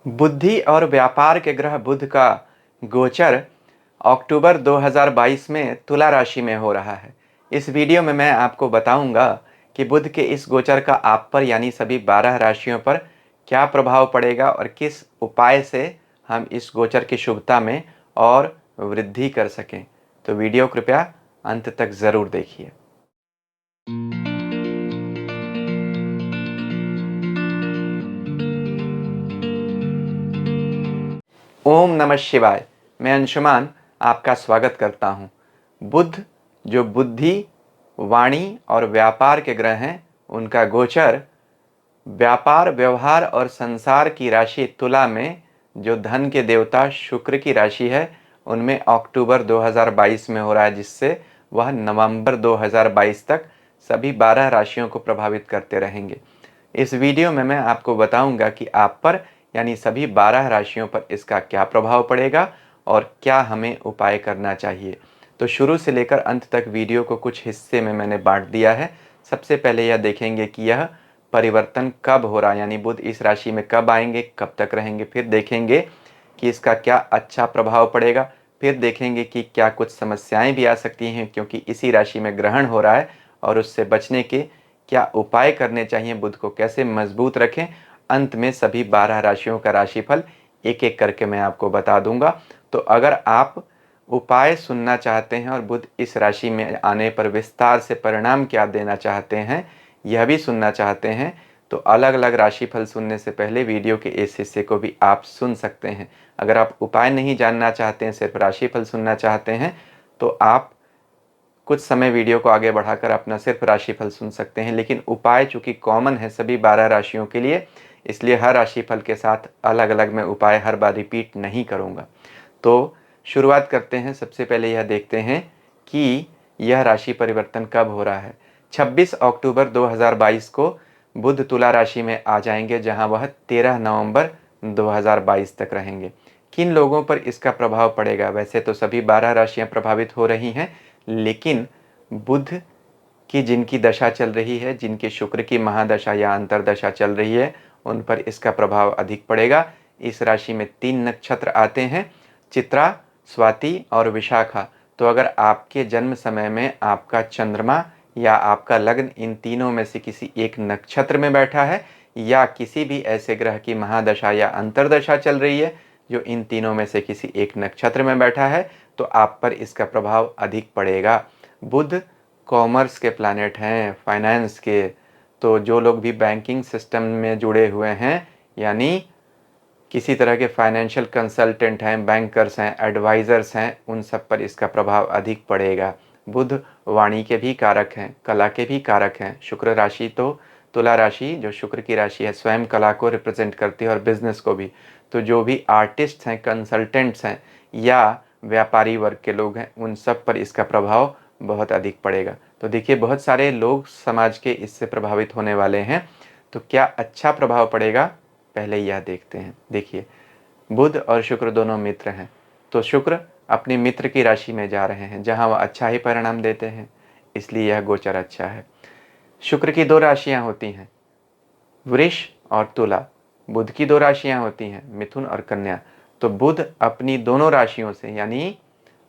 बुद्धि और व्यापार के ग्रह बुध का गोचर अक्टूबर 2022 में तुला राशि में हो रहा है। इस वीडियो में मैं आपको बताऊंगा कि बुध के इस गोचर का आप पर यानी सभी 12 राशियों पर क्या प्रभाव पड़ेगा और किस उपाय से हम इस गोचर की शुभता में और वृद्धि कर सकें। तो वीडियो कृपया अंत तक ज़रूर देखिए। ओम नमः शिवाय। मैं अंशुमान आपका स्वागत करता हूँ। बुध जो बुद्धि, वाणी और व्यापार के ग्रह हैं, उनका गोचर व्यापार, व्यवहार और संसार की राशि तुला में जो धन के देवता शुक्र की राशि है, उनमें अक्टूबर 2022 में हो रहा है, जिससे वह नवंबर 2022 तक सभी 12 राशियों को प्रभावित करते रहेंगे। इस वीडियो में मैं आपको बताऊंगा कि आप पर यानी सभी 12 राशियों पर इसका क्या प्रभाव पड़ेगा और क्या हमें उपाय करना चाहिए। तो शुरू से लेकर अंत तक वीडियो को कुछ हिस्से में मैंने बांट दिया है। सबसे पहले यह देखेंगे कि यह परिवर्तन कब हो रहा है, यानी बुध इस राशि में कब आएंगे, कब तक रहेंगे। फिर देखेंगे कि इसका क्या अच्छा प्रभाव पड़ेगा। फिर देखेंगे कि क्या कुछ समस्याएं भी आ सकती हैं, क्योंकि इसी राशि में ग्रहण हो रहा है, और उससे बचने के क्या उपाय करने चाहिए, बुध को कैसे मजबूत रखें। अंत में सभी 12 राशियों का राशिफल एक एक करके मैं आपको बता दूंगा। तो अगर आप उपाय सुनना चाहते हैं और बुध इस राशि में आने पर विस्तार से परिणाम क्या देना चाहते हैं, यह भी सुनना चाहते हैं, तो अलग अलग राशिफल सुनने से पहले वीडियो के इस हिस्से को भी आप सुन सकते हैं। अगर आप उपाय नहीं जानना चाहते हैं, सिर्फ राशिफल सुनना चाहते हैं, तो आप कुछ समय वीडियो को आगे बढ़ाकर अपना सिर्फ राशिफल सुन सकते हैं। लेकिन उपाय चूंकि कॉमन है सभी 12 राशियों के लिए, इसलिए हर राशिफल के साथ अलग अलग मैं उपाय हर बार रिपीट नहीं करूँगा। तो शुरुआत करते हैं। सबसे पहले यह देखते हैं कि यह राशि परिवर्तन कब हो रहा है। 26 अक्टूबर 2022 को बुध तुला राशि में आ जाएंगे, जहां वह 13 नवंबर 2022 तक रहेंगे। किन लोगों पर इसका प्रभाव पड़ेगा? वैसे तो सभी 12 राशियां प्रभावित हो रही हैं, लेकिन बुध की जिनकी दशा चल रही है, जिनकी शुक्र की महादशा या अंतरदशा चल रही है, उन पर इसका प्रभाव अधिक पड़ेगा। इस राशि में 3 नक्षत्र आते हैं, चित्रा, स्वाति और विशाखा। तो अगर आपके जन्म समय में आपका चंद्रमा या आपका लग्न इन तीनों में से किसी एक नक्षत्र में बैठा है, या किसी भी ऐसे ग्रह की महादशा या अंतरदशा चल रही है जो इन तीनों में से किसी एक नक्षत्र में बैठा है, तो आप पर इसका प्रभाव अधिक पड़ेगा। बुध कॉमर्स के प्लैनेट हैं, फाइनेंस के। तो जो लोग भी बैंकिंग सिस्टम में जुड़े हुए हैं, यानी किसी तरह के फाइनेंशियल कंसल्टेंट हैं, बैंकर्स हैं, एडवाइज़र्स हैं, उन सब पर इसका प्रभाव अधिक पड़ेगा। बुध वाणी के भी कारक हैं, कला के भी कारक हैं। शुक्र राशि तो तुला राशि जो शुक्र की राशि है, स्वयं कला को रिप्रेजेंट करती है और बिजनेस को भी। तो जो भी आर्टिस्ट हैं, कंसल्टेंट्स हैं या व्यापारी वर्ग के लोग हैं, उन सब पर इसका प्रभाव बहुत अधिक पड़ेगा। तो देखिए, बहुत सारे लोग समाज के इससे प्रभावित होने वाले हैं। तो क्या अच्छा प्रभाव पड़ेगा, पहले यह देखते हैं। देखिए, बुध और शुक्र दोनों मित्र हैं, तो शुक्र अपने मित्र की राशि में जा रहे हैं, जहां वह अच्छा ही परिणाम देते हैं, इसलिए यह गोचर अच्छा है। शुक्र की 2 राशियां होती हैं, वृष और तुला। बुध की 2 राशियां होती हैं, मिथुन और कन्या। तो बुध अपनी दोनों राशियों से, यानी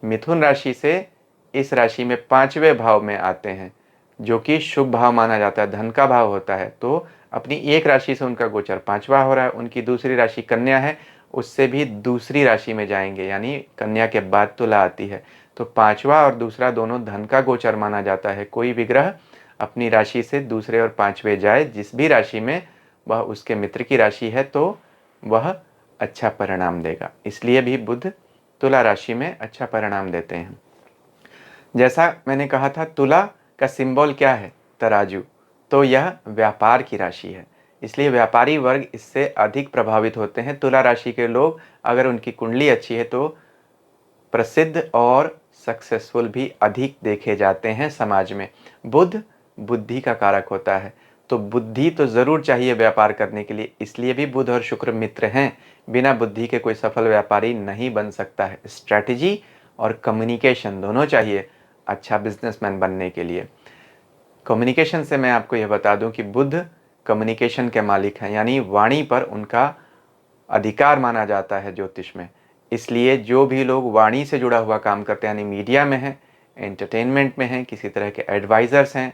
मिथुन राशि से इस राशि में 5वें भाव में आते हैं, जो कि शुभ भाव माना जाता है, धन का भाव होता है। तो अपनी एक राशि से उनका गोचर 5वां हो रहा है। उनकी दूसरी राशि कन्या है, उससे भी दूसरी राशि में जाएंगे, यानी कन्या के बाद तुला आती है। तो 5वां और दूसरा दोनों धन का गोचर माना जाता है। कोई भी ग्रह अपनी राशि से दूसरे और 5वें जाए, जिस भी राशि में, वह उसके मित्र की राशि है, तो वह अच्छा परिणाम देगा। इसलिए भी बुध तुला राशि में अच्छा परिणाम देते हैं। जैसा मैंने कहा था, तुला का सिंबल क्या है? तराजू। तो यह व्यापार की राशि है, इसलिए व्यापारी वर्ग इससे अधिक प्रभावित होते हैं। तुला राशि के लोग, अगर उनकी कुंडली अच्छी है, तो प्रसिद्ध और सक्सेसफुल भी अधिक देखे जाते हैं समाज में। बुध बुद्धि का कारक होता है, तो बुद्धि तो ज़रूर चाहिए व्यापार करने के लिए, इसलिए भी बुध और शुक्र मित्र हैं। बिना बुद्धि के कोई सफल व्यापारी नहीं बन सकता है। स्ट्रैटेजी और कम्युनिकेशन दोनों चाहिए अच्छा बिजनेसमैन बनने के लिए। कम्युनिकेशन से मैं आपको यह बता दूं कि बुध कम्युनिकेशन के मालिक हैं, यानी वाणी पर उनका अधिकार माना जाता है ज्योतिष में। इसलिए जो भी लोग वाणी से जुड़ा हुआ काम करते हैं, यानी मीडिया में हैं, एंटरटेनमेंट में हैं, किसी तरह के एडवाइज़र्स हैं,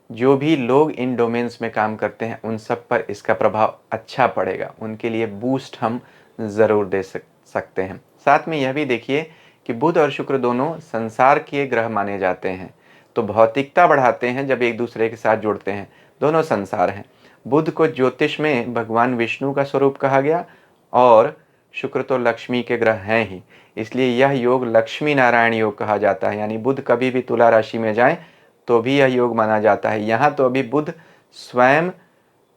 जो भी लोग इन डोमेन्स में काम करते हैं, उन सब पर इसका प्रभाव अच्छा पड़ेगा। उनके लिए बूस्ट हम ज़रूर दे सकते हैं। साथ में यह भी देखिए कि बुध और शुक्र दोनों संसार के ग्रह माने जाते हैं, तो भौतिकता बढ़ाते हैं जब एक दूसरे के साथ जुड़ते हैं। दोनों संसार हैं। बुध को ज्योतिष में भगवान विष्णु का स्वरूप कहा गया और शुक्र तो लक्ष्मी के ग्रह हैं ही, इसलिए यह योग लक्ष्मी नारायण योग कहा जाता है। यानी बुध कभी भी तुला राशि में जाएं तो भी यह योग माना जाता है। यहाँ तो अभी बुध स्वयं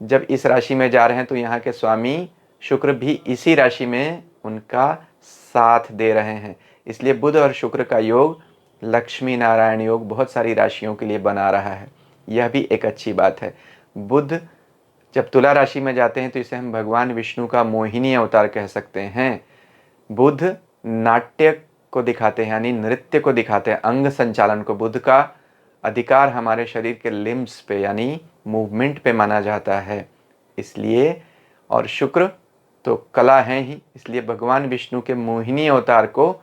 जब इस राशि में जा रहे हैं तो यहाँ के स्वामी शुक्र भी इसी राशि में उनका साथ दे रहे हैं, इसलिए बुध और शुक्र का योग लक्ष्मी नारायण योग बहुत सारी राशियों के लिए बना रहा है। यह भी एक अच्छी बात है। बुध जब तुला राशि में जाते हैं तो इसे हम भगवान विष्णु का मोहिनी अवतार कह सकते हैं। बुध नाट्य को दिखाते हैं, यानी नृत्य को दिखाते हैं, अंग संचालन को। बुध का अधिकार हमारे शरीर के लिम्स पे यानी मूवमेंट पे माना जाता है, इसलिए। और शुक्र तो कला है ही, इसलिए भगवान विष्णु के मोहिनी अवतार को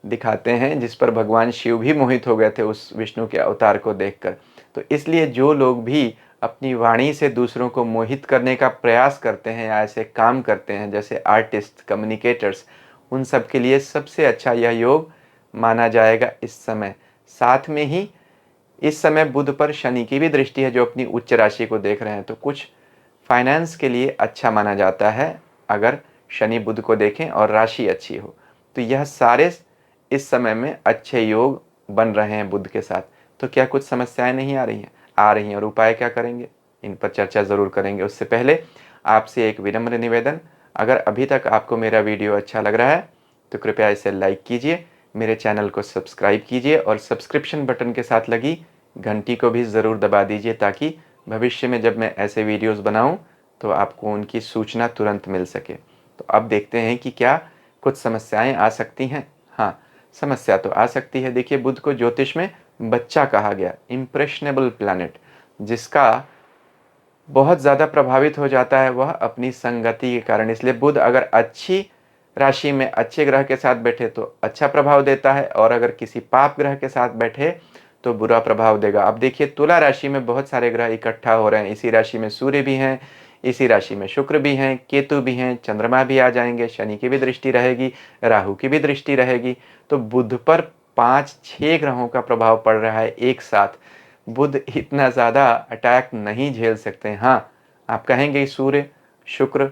दिखाते हैं, जिस पर भगवान शिव भी मोहित हो गए थे उस विष्णु के अवतार को देखकर। तो इसलिए जो लोग भी अपनी वाणी से दूसरों को मोहित करने का प्रयास करते हैं या ऐसे काम करते हैं, जैसे आर्टिस्ट, कम्युनिकेटर्स, उन सब के लिए सबसे अच्छा यह योग माना जाएगा इस समय। साथ में ही इस समय बुध पर शनि की भी दृष्टि है, जो अपनी उच्च राशि को देख रहे हैं, तो कुछ फाइनेंस के लिए अच्छा माना जाता है अगर शनि बुध को देखें और राशि अच्छी हो। तो यह सारे इस समय में अच्छे योग बन रहे हैं बुध के साथ। तो क्या कुछ समस्याएं नहीं आ रही हैं? आ रही हैं। और उपाय क्या करेंगे, इन पर चर्चा ज़रूर करेंगे। उससे पहले आपसे एक विनम्र निवेदन, अगर अभी तक आपको मेरा वीडियो अच्छा लग रहा है तो कृपया इसे लाइक कीजिए, मेरे चैनल को सब्सक्राइब कीजिए और सब्सक्रिप्शन बटन के साथ लगी घंटी को भी ज़रूर दबा दीजिए, ताकि भविष्य में जब मैं ऐसे वीडियोस बनाऊं तो आपको उनकी सूचना तुरंत मिल सके। तो अब देखते हैं कि क्या कुछ समस्याएं आ सकती हैं। हाँ, समस्या तो आ सकती है। देखिए, बुध को ज्योतिष में बच्चा कहा गया, इम्प्रेशनेबल प्लैनेट, जिसका बहुत ज़्यादा प्रभावित हो जाता है वह अपनी संगति के कारण। इसलिए बुध अगर अच्छी राशि में अच्छे ग्रह के साथ बैठे तो अच्छा प्रभाव देता है, और अगर किसी पाप ग्रह के साथ बैठे तो बुरा प्रभाव देगा। अब देखिए, तुला राशि में बहुत सारे ग्रह इकट्ठा हो रहे हैं। इसी राशि में सूर्य भी हैं, इसी राशि में शुक्र भी हैं, केतु भी हैं, चंद्रमा भी आ जाएंगे, शनि की भी दृष्टि रहेगी, राहु की भी दृष्टि रहेगी। तो बुध पर 5-6 ग्रहों का प्रभाव पड़ रहा है एक साथ। बुध इतना ज़्यादा अटैक नहीं झेल सकते। हाँ, आप कहेंगे सूर्य शुक्र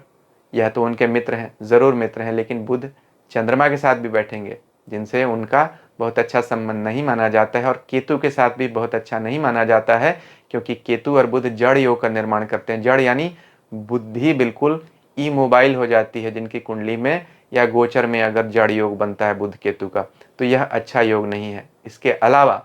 यह तो उनके मित्र हैं, ज़रूर मित्र हैं, लेकिन बुध चंद्रमा के साथ भी बैठेंगे, जिनसे उनका बहुत अच्छा संबंध नहीं माना जाता है, और केतु के साथ भी बहुत अच्छा नहीं माना जाता है, क्योंकि केतु और बुध जड़ योग का निर्माण करते हैं। जड़ यानी बुद्धि बिल्कुल इमोबाइल हो जाती है जिनकी कुंडली में या गोचर में अगर जड़ योग बनता है बुध केतु का, तो यह अच्छा योग नहीं है। इसके अलावा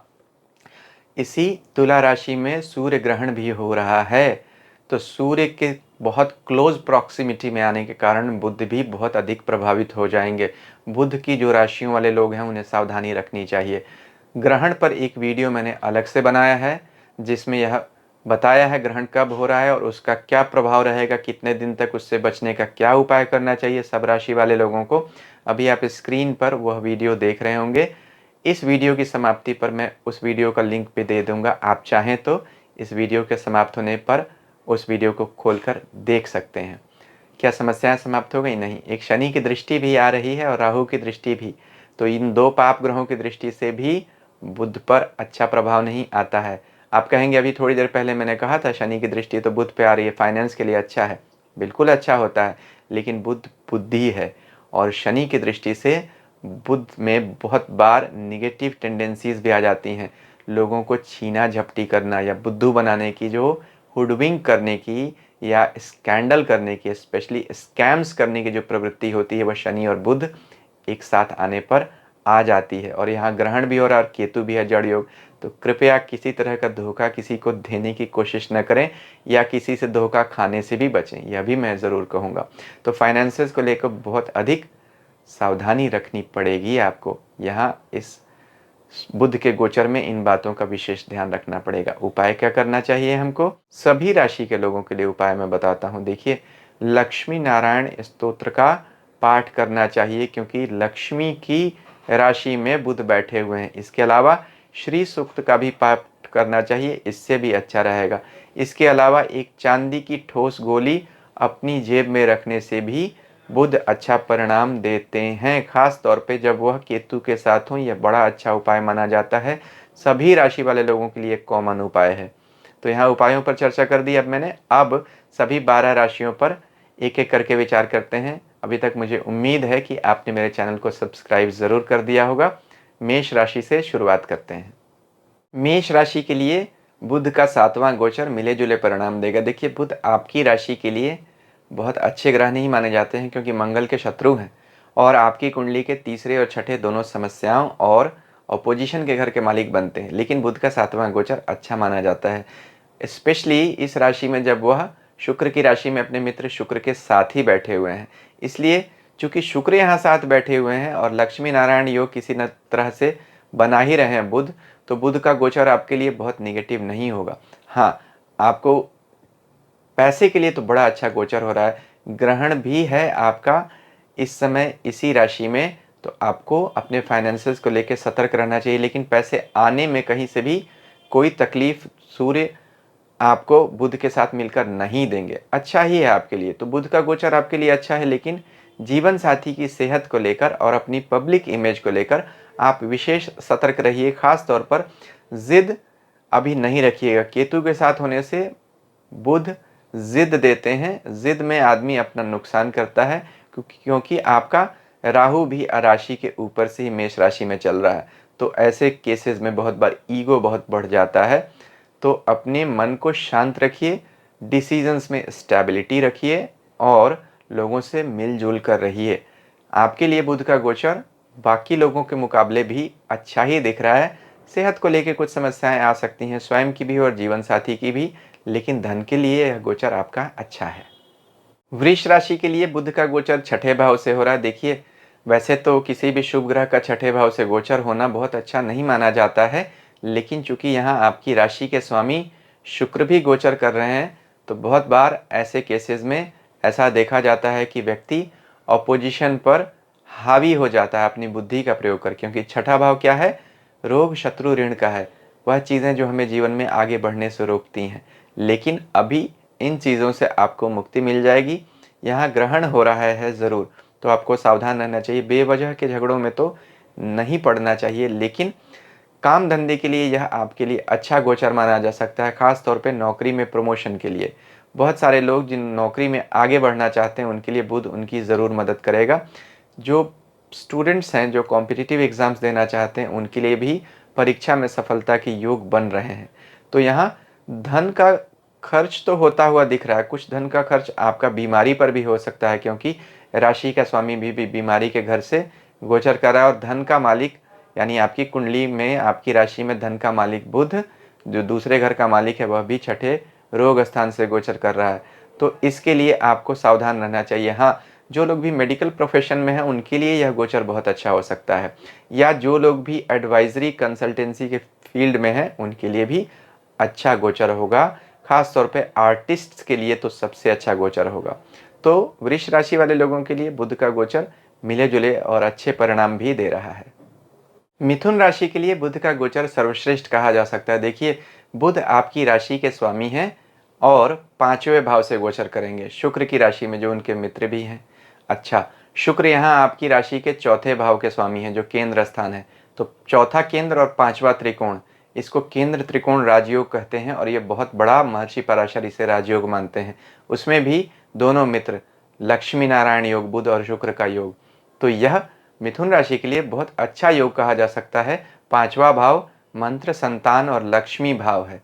इसी तुला राशि में सूर्य ग्रहण भी हो रहा है, तो सूर्य के बहुत क्लोज प्रॉक्सिमिटी में आने के कारण बुध भी बहुत अधिक प्रभावित हो जाएंगे। बुध की जो राशियों वाले लोग हैं उन्हें सावधानी रखनी चाहिए। ग्रहण पर एक वीडियो मैंने अलग से बनाया है, जिसमें यह बताया है ग्रहण कब हो रहा है और उसका क्या प्रभाव रहेगा, कितने दिन तक उससे बचने का क्या उपाय करना चाहिए सब राशि वाले लोगों को। अभी आप स्क्रीन पर वह वीडियो देख रहे होंगे। इस वीडियो की समाप्ति पर मैं उस वीडियो का लिंक भी दे दूंगा। आप चाहें तो इस वीडियो के समाप्त होने पर उस वीडियो को खोलकर देख सकते हैं। क्या समस्याएं समाप्त हो गई? नहीं, एक शनि की दृष्टि भी आ रही है और राहु की दृष्टि भी। तो इन दो पाप ग्रहों की दृष्टि से भी बुध पर अच्छा प्रभाव नहीं आता है। आप कहेंगे अभी थोड़ी देर पहले मैंने कहा था शनि की दृष्टि तो बुध पे आ रही है, फाइनेंस के लिए अच्छा है। बिल्कुल अच्छा होता है, लेकिन बुध बुद्धि है, और शनि की दृष्टि से बुध में बहुत बार निगेटिव टेंडेंसीज भी आ जाती हैं। लोगों को छीना झपटी करना या बुद्धू बनाने की, जो हुडविंग करने की या स्कैंडल करने की, स्पेशली स्कैम्स करने की जो प्रवृत्ति होती है, वह शनि और बुध एक साथ आने पर आ जाती है। और यहाँ ग्रहण भी हो रहा है और केतु भी है, जड़ योग। तो कृपया किसी तरह का धोखा किसी को देने की कोशिश न करें, या किसी से धोखा खाने से भी बचें, यह भी मैं ज़रूर कहूँगा। तो फाइनेंसेस को लेकर बहुत अधिक सावधानी रखनी पड़ेगी आपको। यहाँ इस बुध के गोचर में इन बातों का विशेष ध्यान रखना पड़ेगा। उपाय क्या करना चाहिए हमको? सभी राशि के लोगों के लिए उपाय मैं बताता हूँ। देखिए, लक्ष्मी नारायण स्तोत्र का पाठ करना चाहिए, क्योंकि लक्ष्मी की राशि में बुध बैठे हुए हैं। इसके अलावा श्री सूक्त का भी पाठ करना चाहिए, इससे भी अच्छा रहेगा। इसके अलावा एक चांदी की ठोस गोली अपनी जेब में रखने से भी बुध अच्छा परिणाम देते हैं, खास तौर पे जब वह केतु के साथ हों। यह बड़ा अच्छा उपाय माना जाता है, सभी राशि वाले लोगों के लिए एक कॉमन उपाय है। तो यहाँ उपायों पर चर्चा कर दी अब मैंने। अब सभी 12 राशियों पर एक एक करके विचार करते हैं। अभी तक मुझे उम्मीद है कि आपने मेरे चैनल को सब्सक्राइब ज़रूर कर दिया होगा। मेष राशि से शुरुआत करते हैं। मेष राशि के लिए बुध का 7वां गोचर मिले जुले परिणाम देगा। देखिए, बुध आपकी राशि के लिए बहुत अच्छे ग्रह नहीं माने जाते हैं, क्योंकि मंगल के शत्रु हैं और आपकी कुंडली के तीसरे और छठे दोनों समस्याओं और अपोजिशन के घर के मालिक बनते हैं। लेकिन बुध का 7वां गोचर अच्छा माना जाता है, स्पेशली इस राशि में जब वह शुक्र की राशि में अपने मित्र शुक्र के साथ ही बैठे हुए हैं। इसलिए चूंकि शुक्र यहाँ साथ बैठे हुए हैं और लक्ष्मी नारायण योग किसी न तरह से बना ही रहे हैं बुध, तो बुध का गोचर आपके लिए बहुत निगेटिव नहीं होगा। हाँ, आपको पैसे के लिए तो बड़ा अच्छा गोचर हो रहा है। ग्रहण भी है आपका इस समय इसी राशि में, तो आपको अपने फाइनेंसेस को लेकर सतर्क रहना चाहिए। लेकिन पैसे आने में कहीं से भी कोई तकलीफ सूर्य आपको बुध के साथ मिलकर नहीं देंगे, अच्छा ही है आपके लिए। तो बुध का गोचर आपके लिए अच्छा है, लेकिन जीवन साथी की सेहत को लेकर और अपनी पब्लिक इमेज को लेकर आप विशेष सतर्क रहिए। खास तौर पर जिद अभी नहीं रखिएगा। केतु के साथ होने से बुध जिद देते हैं, जिद में आदमी अपना नुकसान करता है, क्योंकि आपका राहु भी राशि के ऊपर से ही मेष राशि में चल रहा है। तो ऐसे केसेस में बहुत बार ईगो बहुत बढ़ जाता है। तो अपने मन को शांत रखिए, डिसीजंस में स्टेबिलिटी रखिए और लोगों से मिलजुल कर रहिए। आपके लिए बुध का गोचर बाकी लोगों के मुकाबले भी अच्छा ही दिख रहा है। सेहत को लेकर कुछ समस्याएं आ सकती हैं, स्वयं की भी और जीवन साथी की भी, लेकिन धन के लिए यह गोचर आपका अच्छा है। वृष राशि के लिए बुध का गोचर छठे भाव से हो रहा है। देखिए, वैसे तो किसी भी शुभ ग्रह का छठे भाव से गोचर होना बहुत अच्छा नहीं माना जाता है, लेकिन चूंकि यहाँ आपकी राशि के स्वामी शुक्र भी गोचर कर रहे हैं, तो बहुत बार ऐसे केसेस में ऐसा देखा जाता है कि व्यक्ति ऑपोजिशन पर हावी हो जाता है अपनी बुद्धि का प्रयोग कर, क्योंकि छठा भाव क्या है? रोग शत्रु ऋण का है। वह चीज़ें जो हमें जीवन में आगे बढ़ने से रोकती हैं। लेकिन अभी इन चीज़ों से आपको मुक्ति मिल जाएगी। यहाँ ग्रहण हो रहा है ज़रूर, तो आपको सावधान रहना चाहिए। बेवजह के झगड़ों में तो नहीं पड़ना चाहिए, लेकिन काम धंधे के लिए यह आपके लिए अच्छा गोचर माना जा सकता है, खास तौर पे नौकरी में प्रमोशन के लिए। बहुत सारे लोग जिन नौकरी में आगे बढ़ना चाहते हैं, उनके लिए बुध उनकी ज़रूर मदद करेगा। जो स्टूडेंट्स हैं, जो कॉम्पिटिटिव एग्ज़ाम्स देना चाहते हैं, उनके लिए भी परीक्षा में सफलता के योग बन रहे हैं। तो यहाँ धन का खर्च तो होता हुआ दिख रहा है। कुछ धन का खर्च आपका बीमारी पर भी हो सकता है, क्योंकि राशि का स्वामी भी बीमारी के घर से गोचर कर रहा है। और धन का मालिक यानी आपकी कुंडली में, आपकी राशि में धन का मालिक बुध, जो दूसरे घर का मालिक है, वह भी छठे रोग स्थान से गोचर कर रहा है। तो इसके लिए आपको सावधान रहना चाहिए। हाँ, जो लोग भी मेडिकल प्रोफेशन में हैं, उनके लिए यह गोचर बहुत अच्छा हो सकता है, या जो लोग भी एडवाइजरी कंसल्टेंसी के फील्ड में हैं, उनके लिए भी अच्छा गोचर होगा। खास तौर पे आर्टिस्ट्स के लिए तो सबसे अच्छा गोचर होगा। तो वृष राशि वाले लोगों के लिए बुध का गोचर मिले जुले और अच्छे परिणाम भी दे रहा है। मिथुन राशि के लिए बुध का गोचर सर्वश्रेष्ठ कहा जा सकता है। देखिए, बुध आपकी राशि के स्वामी हैं और 5वें भाव से गोचर करेंगे, शुक्र की राशि में, जो उनके मित्र भी हैं। अच्छा, शुक्र यहाँ आपकी राशि के चौथे भाव के स्वामी हैं, जो केंद्र स्थान है। तो चौथा केंद्र और 5वां त्रिकोण, इसको केंद्र त्रिकोण राजयोग कहते हैं, और ये बहुत बड़ा, महर्षि पराशर इसे राजयोग मानते हैं। उसमें भी दोनों मित्र, लक्ष्मी नारायण योग, बुध और शुक्र का योग। तो यह मिथुन राशि के लिए बहुत अच्छा योग कहा जा सकता है। 5वां भाव मंत्र, संतान और लक्ष्मी भाव है।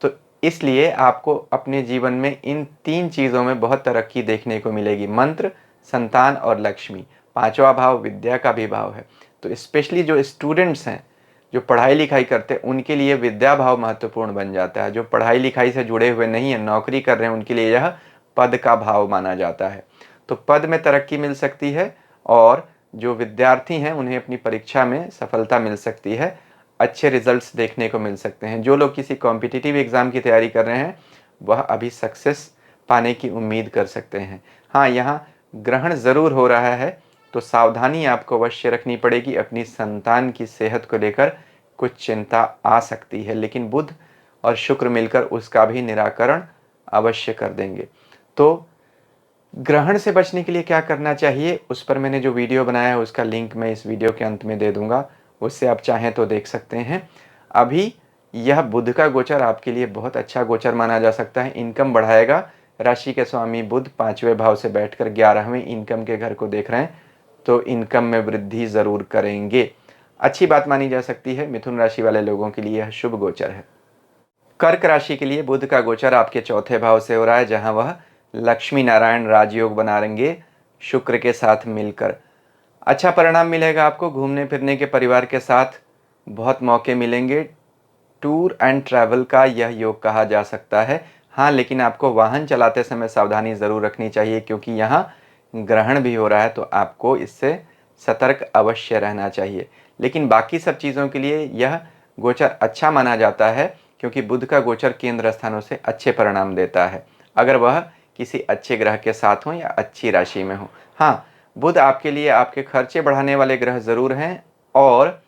तो इसलिए आपको अपने जीवन में इन 3 चीज़ों में बहुत तरक्की देखने को मिलेगी, मंत्र, संतान और लक्ष्मी। 5वां भाव विद्या का भी भाव है। तो स्पेशली जो स्टूडेंट्स हैं, जो पढ़ाई लिखाई करते हैं, उनके लिए विद्या भाव महत्वपूर्ण बन जाता है। जो पढ़ाई लिखाई से जुड़े हुए नहीं हैं, नौकरी कर रहे हैं, उनके लिए यह पद का भाव माना जाता है। तो पद में तरक्की मिल सकती है, और जो विद्यार्थी हैं, उन्हें अपनी परीक्षा में सफलता मिल सकती है, अच्छे रिजल्ट्स देखने को मिल सकते हैं। जो लोग किसी कॉम्पिटिटिव एग्ज़ाम की तैयारी कर रहे हैं, वह अभी सक्सेस पाने की उम्मीद कर सकते हैं। हाँ, यहाँ ग्रहण ज़रूर हो रहा है, तो सावधानी आपको अवश्य रखनी पड़ेगी। अपनी संतान की सेहत को लेकर कुछ चिंता आ सकती है, लेकिन बुध और शुक्र मिलकर उसका भी निराकरण अवश्य कर देंगे। तो ग्रहण से बचने के लिए क्या करना चाहिए, उस पर मैंने जो वीडियो बनाया है उसका लिंक मैं इस वीडियो के अंत में दे दूंगा, उससे आप चाहें तो देख सकते हैं। अभी यह बुध का गोचर आपके लिए बहुत अच्छा गोचर माना जा सकता है। इनकम बढ़ाएगा। राशि के स्वामी बुध 5वें भाव से बैठकर 11वें इनकम के घर को देख रहे हैं, तो इनकम में वृद्धि ज़रूर करेंगे। अच्छी बात मानी जा सकती है। मिथुन राशि वाले लोगों के लिए यह शुभ गोचर है। कर्क राशि के लिए बुध का गोचर आपके चौथे भाव से हो रहा है, जहां वह लक्ष्मी नारायण राजयोग बना लेंगे शुक्र के साथ मिलकर। अच्छा परिणाम मिलेगा आपको। घूमने फिरने के परिवार के साथ बहुत मौके मिलेंगे। टूर एंड ट्रैवल का यह योग कहा जा सकता है। हाँ, लेकिन आपको वाहन चलाते समय सावधानी ज़रूर रखनी चाहिए, क्योंकि यहाँ ग्रहण भी हो रहा है, तो आपको इससे सतर्क अवश्य रहना चाहिए। लेकिन बाकी सब चीज़ों के लिए यह गोचर अच्छा माना जाता है, क्योंकि बुध का गोचर केंद्र स्थानों से अच्छे परिणाम देता है, अगर वह किसी अच्छे ग्रह के साथ हो या अच्छी राशि में हो। हाँ, बुध आपके लिए आपके खर्चे बढ़ाने वाले ग्रह ज़रूर हैं और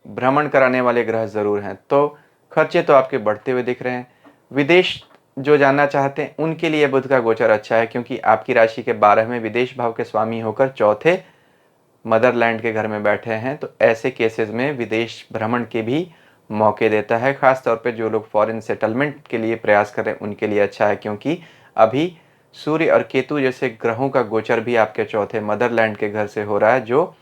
भ्रमण कराने वाले ग्रह ज़रूर हैं, तो खर्चे तो आपके बढ़ते हुए दिख रहे हैं। विदेश जो जाना चाहते हैं उनके लिए बुध का गोचर अच्छा है, क्योंकि आपकी राशि के 12वें विदेश भाव के स्वामी होकर चौथे मदरलैंड के घर में बैठे हैं, तो ऐसे केसेस में विदेश भ्रमण के भी मौके देता है। खास तौर पे जो लोग फॉरेन सेटलमेंट के लिए प्रयास कर रहे हैं उनके लिए अच्छा है, क्योंकि अभी सूर्य और केतु जैसे ग्रहों का गोचर भी आपके चौथे मदरलैंड के घर से हो रहा है, जो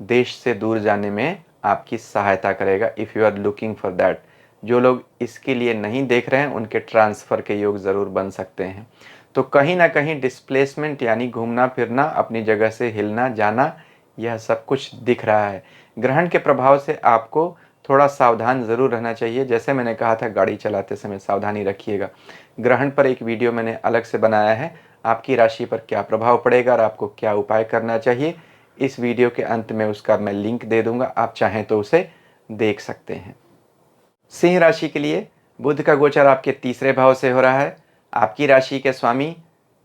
देश से दूर जाने में आपकी सहायता करेगा। If you are looking for that, जो लोग इसके लिए नहीं देख रहे हैं उनके ट्रांसफ़र के योग ज़रूर बन सकते हैं। तो कहीं ना कहीं डिस्प्लेसमेंट यानी घूमना फिरना, अपनी जगह से हिलना जाना, यह सब कुछ दिख रहा है। ग्रहण के प्रभाव से आपको थोड़ा सावधान ज़रूर रहना चाहिए। जैसे मैंने कहा था, गाड़ी चलाते समय सावधानी रखिएगा। ग्रहण पर एक वीडियो मैंने अलग से बनाया है, आपकी राशि पर क्या प्रभाव पड़ेगा और आपको क्या उपाय करना चाहिए। इस वीडियो के अंत में उसका मैं लिंक दे दूंगा, आप चाहें तो उसे देख सकते हैं। सिंह राशि के लिए बुध का गोचर आपके तीसरे भाव से हो रहा है। आपकी राशि के स्वामी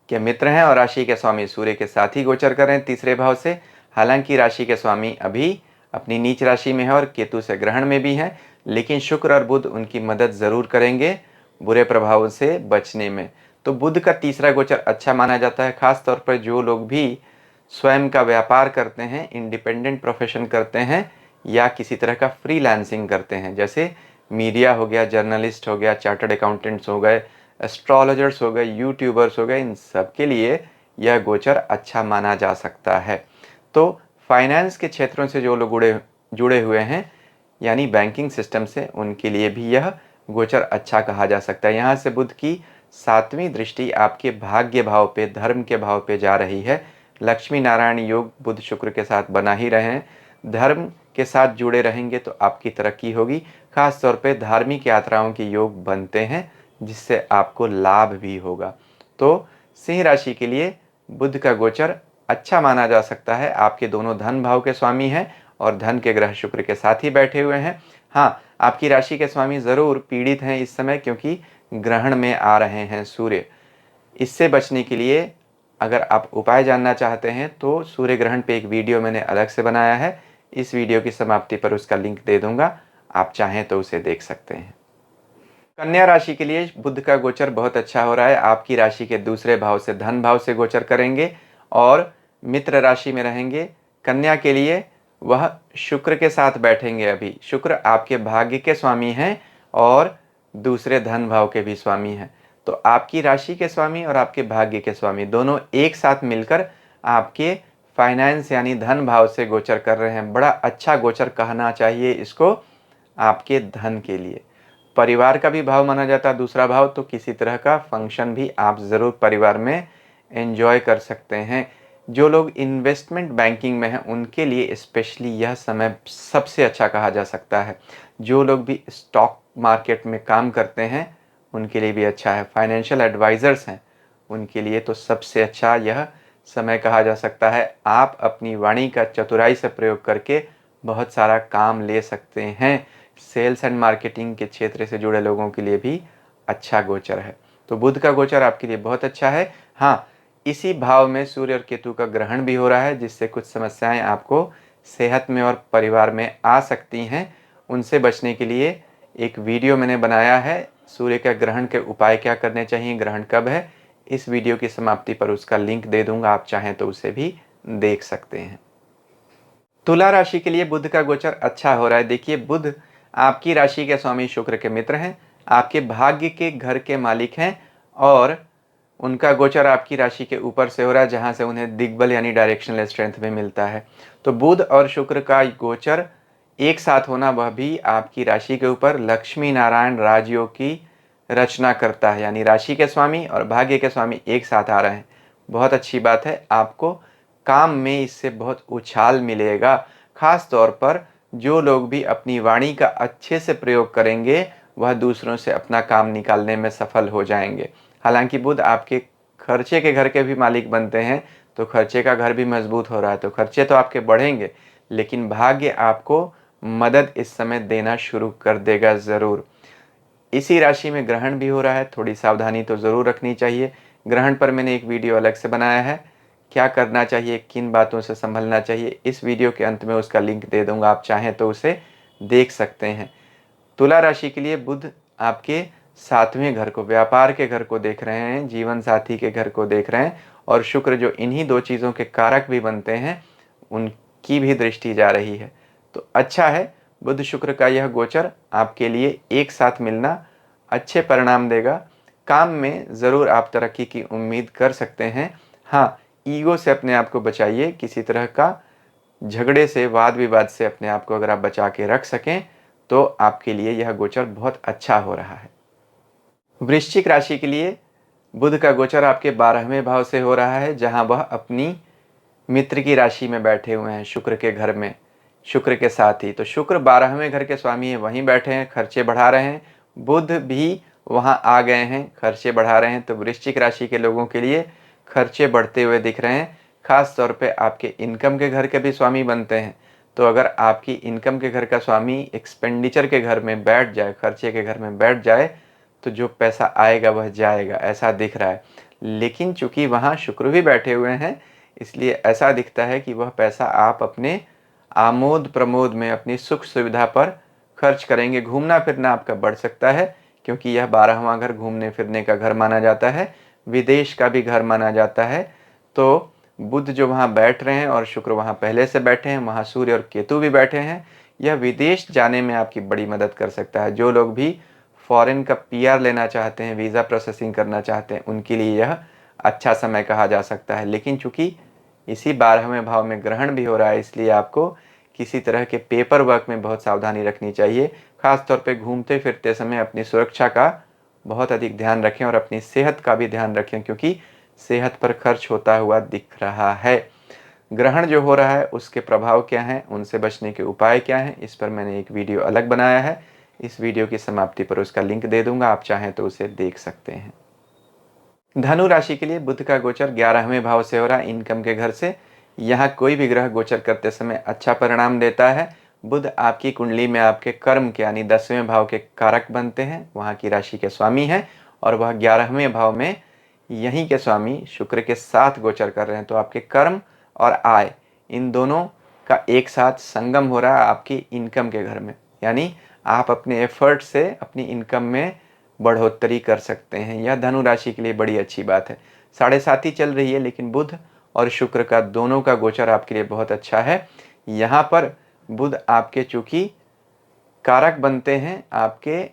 के मित्र हैं और राशि के स्वामी सूर्य के साथ ही गोचर कर रहे हैं तीसरे भाव से। हालांकि राशि के स्वामी अभी अपनी नीच राशि में है और केतु से ग्रहण में भी हैं, लेकिन शुक्र और बुध उनकी मदद ज़रूर करेंगे बुरे प्रभावों से बचने में। तो बुध का तीसरा गोचर अच्छा माना जाता है। खास तौर पर जो लोग भी स्वयं का व्यापार करते हैं, इंडिपेंडेंट प्रोफेशन करते हैं या किसी तरह का फ्रीलांसिंग करते हैं, जैसे मीडिया हो गया, जर्नलिस्ट हो गया, चार्टर्ड अकाउंटेंट्स हो गए, एस्ट्रोलॉजर्स हो गए, यूट्यूबर्स हो गए, इन सब के लिए यह गोचर अच्छा माना जा सकता है। तो फाइनेंस के क्षेत्रों से जो लोग जुड़े हुए हैं, यानी बैंकिंग सिस्टम से, उनके लिए भी यह गोचर अच्छा कहा जा सकता है। यहाँ से बुध की 7वीं दृष्टि आपके भाग्य भाव पे, धर्म के भाव पे जा रही है। लक्ष्मी नारायण योग बुध शुक्र के साथ बना ही रहे हैं। धर्म के साथ जुड़े रहेंगे तो आपकी तरक्की होगी। खास तौर पे धार्मिक यात्राओं के योग बनते हैं, जिससे आपको लाभ भी होगा। तो सिंह राशि के लिए बुध का गोचर अच्छा माना जा सकता है। आपके दोनों धन भाव के स्वामी हैं और धन के ग्रह शुक्र के साथ ही बैठे हुए हैं। हाँ, आपकी राशि के स्वामी ज़रूर पीड़ित हैं इस समय, क्योंकि ग्रहण में आ रहे हैं सूर्य। इससे बचने के लिए अगर आप उपाय जानना चाहते हैं तो सूर्य ग्रहण पे एक वीडियो मैंने अलग से बनाया है। इस वीडियो की समाप्ति पर उसका लिंक दे दूंगा, आप चाहें तो उसे देख सकते हैं। कन्या राशि के लिए बुध का गोचर बहुत अच्छा हो रहा है। आपकी राशि के दूसरे भाव से धन भाव से गोचर करेंगे और मित्र राशि में रहेंगे। कन्या के लिए वह शुक्र के साथ बैठेंगे। अभी शुक्र आपके भाग्य के स्वामी हैं और दूसरे धन भाव के भी स्वामी हैं। तो आपकी राशि के स्वामी और आपके भाग्य के स्वामी दोनों एक साथ मिलकर आपके फाइनेंस यानी धन भाव से गोचर कर रहे हैं। बड़ा अच्छा गोचर कहना चाहिए इसको आपके धन के लिए। परिवार का भी भाव माना जाता है दूसरा भाव, तो किसी तरह का फंक्शन भी आप ज़रूर परिवार में एंजॉय कर सकते हैं। जो लोग इन्वेस्टमेंट बैंकिंग में हैं उनके लिए स्पेशली यह समय सबसे अच्छा कहा जा सकता है। जो लोग भी स्टॉक मार्केट में काम करते हैं उनके लिए भी अच्छा है। फाइनेंशियल एडवाइज़र्स हैं उनके लिए तो सबसे अच्छा यह समय कहा जा सकता है। आप अपनी वाणी का चतुराई से प्रयोग करके बहुत सारा काम ले सकते हैं। सेल्स एंड मार्केटिंग के क्षेत्र से जुड़े लोगों के लिए भी अच्छा गोचर है। तो बुध का गोचर आपके लिए बहुत अच्छा है। हाँ, इसी भाव में सूर्य और केतु का ग्रहण भी हो रहा है, जिससे कुछ समस्याएं आपको सेहत में और परिवार में आ सकती हैं। उनसे बचने के लिए एक वीडियो मैंने बनाया है, सूर्य के ग्रहण के उपाय क्या करने चाहिए, ग्रहण कब है। इस वीडियो की समाप्ति पर उसका लिंक दे दूंगा, आप चाहें तो उसे भी देख सकते हैं। तुला राशि के लिए बुध का गोचर अच्छा हो रहा है। देखिए, बुध आपकी राशि के स्वामी शुक्र के मित्र हैं, आपके भाग्य के घर के मालिक हैं और उनका गोचर आपकी राशि के ऊपर से हो रहा है, जहां से उन्हें दिग्बल यानी डायरेक्शनल स्ट्रेंथ में मिलता है। तो बुध और शुक्र का गोचर एक साथ होना, वह भी आपकी राशि के ऊपर लक्ष्मी नारायण राजयोग की रचना करता है, यानी राशि के स्वामी और भाग्य के स्वामी एक साथ आ रहे हैं। बहुत अच्छी बात है, आपको काम में इससे बहुत उछाल मिलेगा। खास तौर पर जो लोग भी अपनी वाणी का अच्छे से प्रयोग करेंगे, वह दूसरों से अपना काम निकालने में सफल हो जाएंगे। हालांकि बुध आपके खर्चे के घर के भी मालिक बनते हैं, तो खर्चे का घर भी मजबूत हो रहा है, तो खर्चे तो आपके बढ़ेंगे, लेकिन भाग्य आपको मदद इस समय देना शुरू कर देगा ज़रूर। इसी राशि में ग्रहण भी हो रहा है, थोड़ी सावधानी तो ज़रूर रखनी चाहिए। ग्रहण पर मैंने एक वीडियो अलग से बनाया है, क्या करना चाहिए, किन बातों से संभलना चाहिए। इस वीडियो के अंत में उसका लिंक दे दूंगा, आप चाहें तो उसे देख सकते हैं। तुला राशि के लिए बुध आपके 7वें घर को, व्यापार के घर को देख रहे हैं, जीवन साथी के घर को देख रहे हैं, और शुक्र जो इन्हीं दो चीज़ों के कारक भी बनते हैं, उनकी भी दृष्टि जा रही है। तो अच्छा है, बुध शुक्र का यह गोचर आपके लिए एक साथ मिलना अच्छे परिणाम देगा। काम में ज़रूर आप तरक्की की उम्मीद कर सकते हैं। हाँ, ईगो से अपने आप को बचाइए, किसी तरह का झगड़े से, वाद विवाद से अपने आप को अगर आप बचा के रख सकें, तो आपके लिए यह गोचर बहुत अच्छा हो रहा है। वृश्चिक राशि के लिए बुध का गोचर आपके 12वें भाव से हो रहा है, जहां वह अपनी मित्र की राशि में बैठे हुए हैं, शुक्र के घर में, शुक्र के साथ ही। तो शुक्र 12वें घर के स्वामी हैं, वहीं बैठे हैं, खर्चे बढ़ा रहे हैं। बुध भी वहां आ गए हैं, खर्चे बढ़ा रहे हैं। तो वृश्चिक राशि के लोगों के लिए खर्चे बढ़ते हुए दिख रहे हैं। खास तौर पे आपके इनकम के घर के भी स्वामी बनते हैं, तो अगर आपकी इनकम के घर का स्वामी एक्सपेंडिचर के घर में बैठ जाए, खर्चे के घर में बैठ जाए, तो जो पैसा आएगा वह जाएगा, ऐसा दिख रहा है। लेकिन चूंकि वहाँ शुक्र भी बैठे हुए हैं, इसलिए ऐसा दिखता है कि वह पैसा आप अपने आमोद प्रमोद में, अपनी सुख सुविधा पर खर्च करेंगे। घूमना फिरना आपका बढ़ सकता है, क्योंकि यह 12वां घर घूमने फिरने का घर माना जाता है, विदेश का भी घर माना जाता है। तो बुध जो वहाँ बैठ रहे हैं और शुक्र वहाँ पहले से बैठे हैं, वहाँ सूर्य और केतु भी बैठे हैं, यह विदेश जाने में आपकी बड़ी मदद कर सकता है। जो लोग भी फॉरेन का पीआर लेना चाहते हैं, वीज़ा प्रोसेसिंग करना चाहते हैं, उनके लिए यह अच्छा समय कहा जा सकता है। लेकिन चूंकि इसी 12वें भाव में ग्रहण भी हो रहा है, इसलिए आपको किसी तरह के पेपर वर्क में बहुत सावधानी रखनी चाहिए। खास तौर पे घूमते फिरते समय अपनी सुरक्षा का बहुत अधिक ध्यान रखें और अपनी सेहत का भी ध्यान रखें, क्योंकि सेहत पर खर्च होता हुआ दिख रहा है। ग्रहण जो हो रहा है उसके प्रभाव क्या हैं, उनसे बचने के उपाय क्या हैं, इस पर मैंने एक वीडियो अलग बनाया है। इस वीडियो की समाप्ति पर उसका लिंक दे दूंगा, आप चाहें तो उसे देख सकते हैं। धनु राशि के लिए बुध का गोचर 11वें भाव से हो रहा है, इनकम के घर से। यहाँ कोई भी ग्रह गोचर करते समय अच्छा परिणाम देता है। बुध आपकी कुंडली में आपके कर्म के यानी 10वें भाव के कारक बनते हैं, वहाँ की राशि के स्वामी हैं, और वह 11वें भाव में यहीं के स्वामी शुक्र के साथ गोचर कर रहे हैं। तो आपके कर्म और आय, इन दोनों का एक साथ संगम हो रहा है आपकी इनकम के घर में, यानी आप अपने एफर्ट से अपनी इनकम में बढ़ोतरी कर सकते हैं। यह धनु राशि के लिए बड़ी अच्छी बात है। 7.5 ही चल रही है, लेकिन बुध और शुक्र का दोनों का गोचर आपके लिए बहुत अच्छा है। यहाँ पर बुध आपके चूंकि कारक बनते हैं आपके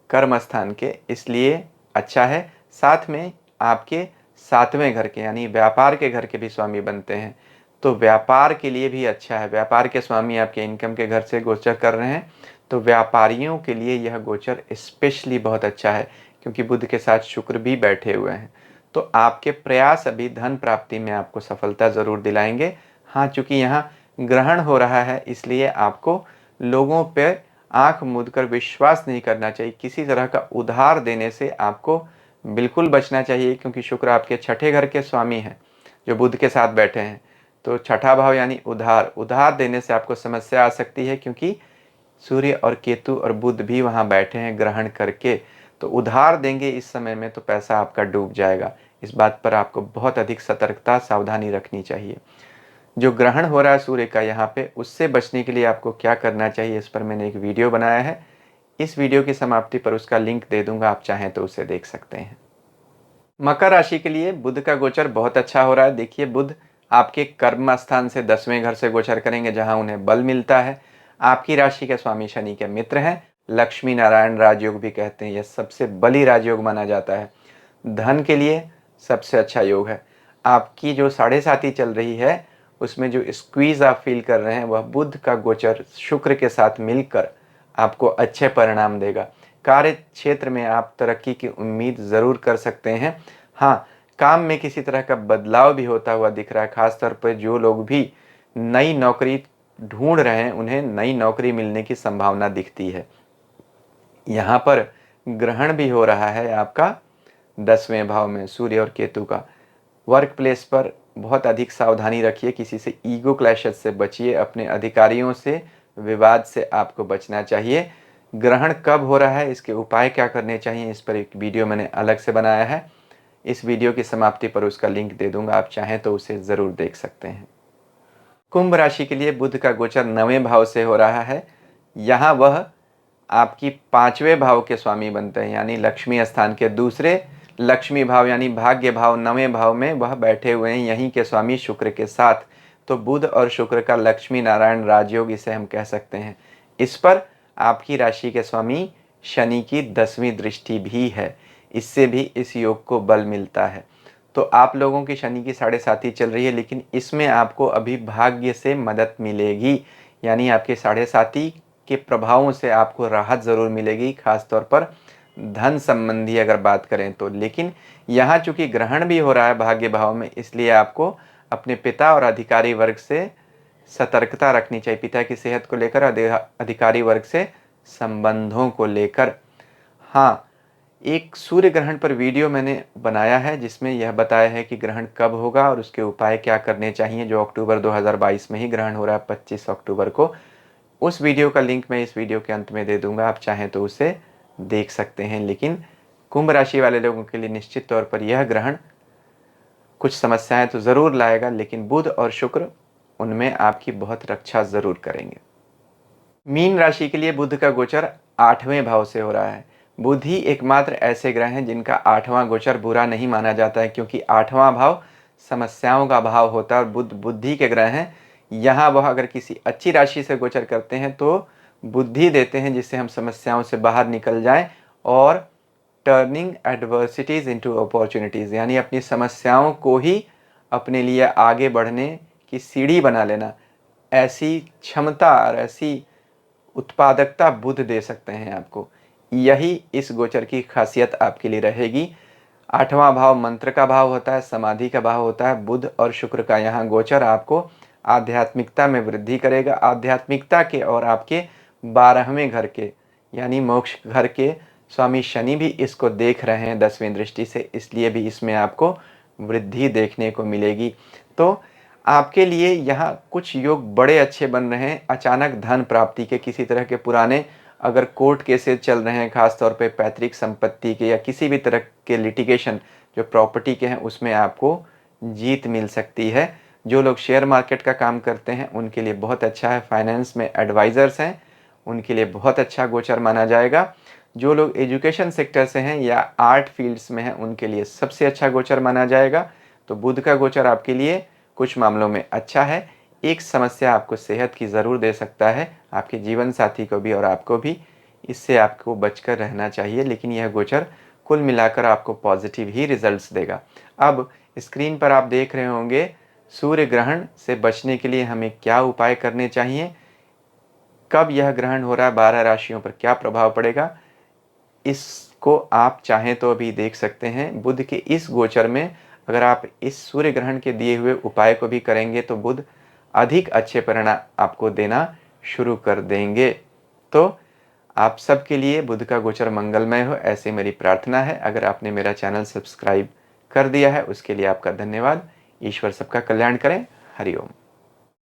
कर्म स्थान के, इसलिए अच्छा है। साथ में आपके 7वें घर के यानी व्यापार के घर के भी स्वामी बनते हैं, तो व्यापार के लिए भी अच्छा है। व्यापार के स्वामी आपके इनकम के घर से गोचर कर रहे हैं, तो व्यापारियों के लिए यह गोचर स्पेशली बहुत अच्छा है, क्योंकि बुध के साथ शुक्र भी बैठे हुए हैं। तो आपके प्रयास अभी धन प्राप्ति में आपको सफलता ज़रूर दिलाएंगे। हाँ, चूँकि यहाँ ग्रहण हो रहा है, इसलिए आपको लोगों पर आंख मूंद कर विश्वास नहीं करना चाहिए। किसी तरह का उधार देने से आपको बिल्कुल बचना चाहिए, क्योंकि शुक्र आपके 6ठे घर के स्वामी हैं जो बुध के साथ बैठे हैं। तो 6ठा भाव यानी उधार देने से आपको समस्या आ सकती है, क्योंकि सूर्य और केतु और बुध भी वहाँ बैठे हैं ग्रहण करके। तो उधार देंगे इस समय में तो पैसा आपका डूब जाएगा, इस बात पर आपको बहुत अधिक सतर्कता सावधानी रखनी चाहिए। जो ग्रहण हो रहा है सूर्य का यहाँ पे, उससे बचने के लिए आपको क्या करना चाहिए, इस पर मैंने एक वीडियो बनाया है। इस वीडियो की समाप्ति पर उसका लिंक दे दूंगा, आप चाहें तो उसे देख सकते हैं। मकर राशि के लिए बुध का गोचर बहुत अच्छा हो रहा है। देखिए, बुध आपके कर्म स्थान से 10वें घर से गोचर करेंगे, जहां उन्हें बल मिलता है। आपकी राशि के स्वामी शनि के मित्र हैं, लक्ष्मी नारायण राजयोग भी कहते हैं। यह सबसे बली राजयोग माना जाता है। धन के लिए सबसे अच्छा योग है। आपकी जो 7.5 चल रही है, उसमें जो स्क्वीज आप फील कर रहे हैं, वह बुध का गोचर शुक्र के साथ मिलकर आपको अच्छे परिणाम देगा। कार्य क्षेत्र में आप तरक्की की उम्मीद ज़रूर कर सकते हैं। हाँ, काम में किसी तरह का बदलाव भी होता हुआ दिख रहा है। खासतौर पर जो लोग भी नई नौकरी ढूंढ रहे हैं, उन्हें नई नौकरी मिलने की संभावना दिखती है। यहाँ पर ग्रहण भी हो रहा है आपका 10वें भाव में सूर्य और केतु का। वर्क प्लेस पर बहुत अधिक सावधानी रखिए, किसी से ईगो क्लैशेस से बचिए, अपने अधिकारियों से विवाद से आपको बचना चाहिए। ग्रहण कब हो रहा है, इसके उपाय क्या करने चाहिए, इस पर एक वीडियो मैंने अलग से बनाया है। इस वीडियो की समाप्ति पर उसका लिंक दे दूंगा, आप चाहें तो उसे ज़रूर देख सकते हैं। कुंभ राशि के लिए बुध का गोचर 9वें भाव से हो रहा है। यहाँ वह आपकी 5वें भाव के स्वामी बनते हैं, यानी लक्ष्मी स्थान के दूसरे लक्ष्मी भाव यानी भाग्य भाव 9वें भाव में वह बैठे हुए हैं, यहीं के स्वामी शुक्र के साथ। तो बुध और शुक्र का लक्ष्मी नारायण राजयोग इसे हम कह सकते हैं। इस पर आपकी राशि के स्वामी शनि की 10वीं दृष्टि भी है, इससे भी इस योग को बल मिलता है। तो आप लोगों की शनि की 7.5 चल रही है, लेकिन इसमें आपको अभी भाग्य से मदद मिलेगी, यानी आपके 7.5 के प्रभावों से आपको राहत ज़रूर मिलेगी, खासतौर पर धन संबंधी अगर बात करें तो। लेकिन यहाँ चूंकि ग्रहण भी हो रहा है भाग्य भाव में, इसलिए आपको अपने पिता और अधिकारी वर्ग से सतर्कता रखनी चाहिए। पिता की सेहत को लेकर, अधिकारी वर्ग से संबंधों को लेकर। हाँ, एक सूर्य ग्रहण पर वीडियो मैंने बनाया है, जिसमें यह बताया है कि ग्रहण कब होगा और उसके उपाय क्या करने चाहिए। जो अक्टूबर 2022 में ही ग्रहण हो रहा है, 25 अक्टूबर को। उस वीडियो का लिंक मैं इस वीडियो के अंत में दे दूंगा, आप चाहें तो उसे देख सकते हैं। लेकिन कुंभ राशि वाले लोगों के लिए निश्चित तौर पर यह ग्रहण कुछ समस्याएं तो ज़रूर लाएगा, लेकिन बुध और शुक्र उनमें आपकी बहुत रक्षा ज़रूर करेंगे। मीन राशि के लिए बुध का गोचर 8वें भाव से हो रहा है। बुध ही एकमात्र ऐसे ग्रह हैं जिनका 8वां गोचर बुरा नहीं माना जाता है, क्योंकि 8वां भाव समस्याओं का भाव होता है और बुध बुद्धि के ग्रह हैं। यहाँ वह अगर किसी अच्छी राशि से गोचर करते हैं तो बुद्धि देते हैं, जिससे हम समस्याओं से बाहर निकल जाएं और टर्निंग एडवर्सिटीज़ इनटू अपॉर्चुनिटीज़, यानी अपनी समस्याओं को ही अपने लिए आगे बढ़ने की सीढ़ी बना लेना, ऐसी क्षमता और ऐसी उत्पादकता बुध दे सकते हैं आपको। यही इस गोचर की खासियत आपके लिए रहेगी। 8वां भाव मंत्र का भाव होता है, समाधि का भाव होता है। बुध और शुक्र का यहाँ गोचर आपको आध्यात्मिकता में वृद्धि करेगा। आध्यात्मिकता के और आपके 12वें घर के यानी मोक्ष घर के स्वामी शनि भी इसको देख रहे हैं 10वीं दृष्टि से, इसलिए भी इसमें आपको वृद्धि देखने को मिलेगी। तो आपके लिए यहाँ कुछ योग बड़े अच्छे बन रहे हैं। अचानक धन प्राप्ति के, किसी तरह के पुराने अगर कोर्ट केसेस चल रहे हैं, खासतौर पे पैतृक संपत्ति के या किसी भी तरह के लिटिगेशन जो प्रॉपर्टी के हैं, उसमें आपको जीत मिल सकती है। जो लोग शेयर मार्केट का काम करते हैं उनके लिए बहुत अच्छा है। फाइनेंस में एडवाइज़र्स हैं, उनके लिए बहुत अच्छा गोचर माना जाएगा। जो लोग एजुकेशन सेक्टर से हैं या आर्ट फील्ड्स में हैं, उनके लिए सबसे अच्छा गोचर माना जाएगा। तो बुध का गोचर आपके लिए कुछ मामलों में अच्छा है। एक समस्या आपको सेहत की ज़रूर दे सकता है, आपके जीवन साथी को भी और आपको भी। इससे आपको बचकर रहना चाहिए, लेकिन यह गोचर कुल मिलाकर आपको पॉजिटिव ही रिजल्ट्स देगा। अब स्क्रीन पर आप देख रहे होंगे सूर्य ग्रहण से बचने के लिए हमें क्या उपाय करने चाहिए, कब यह ग्रहण हो रहा है, 12 राशियों पर क्या प्रभाव पड़ेगा, इसको आप चाहें तो अभी देख सकते हैं। बुध के इस गोचर में अगर आप इस सूर्य ग्रहण के दिए हुए उपाय को भी करेंगे तो बुध अधिक अच्छे परिणाम आपको देना शुरू कर देंगे। तो आप सबके लिए बुध का गोचर मंगलमय हो, ऐसी मेरी प्रार्थना है। अगर आपने मेरा चैनल सब्सक्राइब कर दिया है उसके लिए आपका धन्यवाद। ईश्वर सबका कल्याण करें। हरि ओम।